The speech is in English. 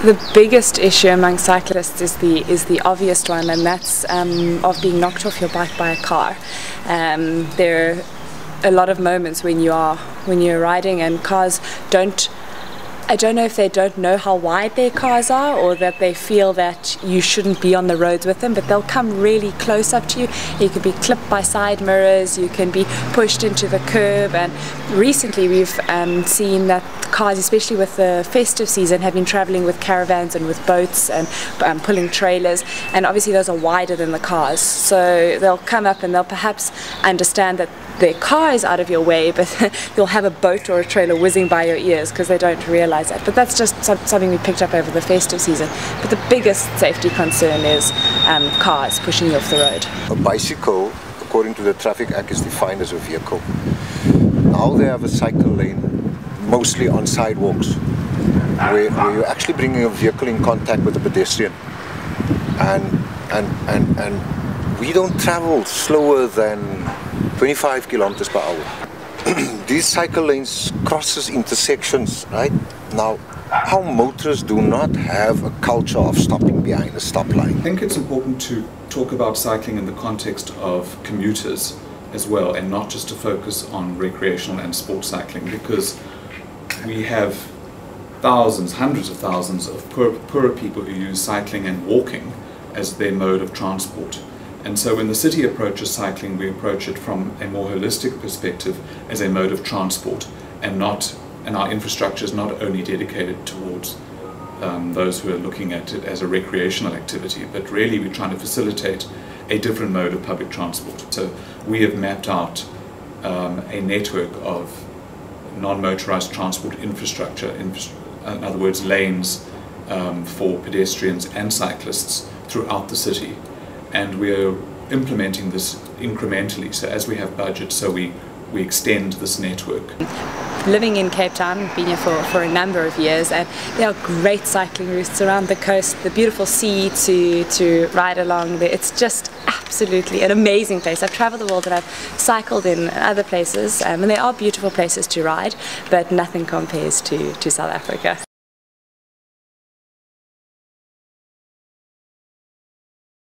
The biggest issue among cyclists is the obvious one, and that's of being knocked off your bike by a car. There are a lot of moments when you're riding and cars don't. I don't know if they don't know how wide their cars are, or that they feel that you shouldn't be on the roads with them, but they'll come really close up to you. You can be clipped by side mirrors, you can be pushed into the curb, and recently we've seen that cars, especially with the festive season, have been travelling with caravans and with boats and pulling trailers, and obviously those are wider than the cars, so they'll come up and they'll perhaps understand that their car is out of your way, but you'll have a boat or a trailer whizzing by your ears because they don't realize that. But that's just something we picked up over the festive season. But the biggest safety concern is cars pushing you off the road. A bicycle, according to the Traffic Act, is defined as a vehicle. Now they have a cycle lane, mostly on sidewalks, where you're actually bringing a vehicle in contact with a pedestrian. And we don't travel slower than 25 kilometers per hour. These cycle lanes crosses intersections, right? Now, our motorists do not have a culture of stopping behind a stoplight. I think it's important to talk about cycling in the context of commuters as well, and not just to focus on recreational and sports cycling, because we have thousands, hundreds of thousands of poorer people who use cycling and walking as their mode of transport. And so when the city approaches cycling, we approach it from a more holistic perspective as a mode of transport, and our infrastructure is not only dedicated towards those who are looking at it as a recreational activity, but really we're trying to facilitate a different mode of public transport. So we have mapped out a network of non-motorized transport infrastructure, in other words lanes for pedestrians and cyclists throughout the city. And we're implementing this incrementally, so as we have budget, so we extend this network. Living in Cape Town, been here for a number of years, and there are great cycling routes around the coast, the beautiful sea to ride along there. It's just absolutely an amazing place. I've travelled the world and I've cycled in other places, and there are beautiful places to ride, but nothing compares to South Africa.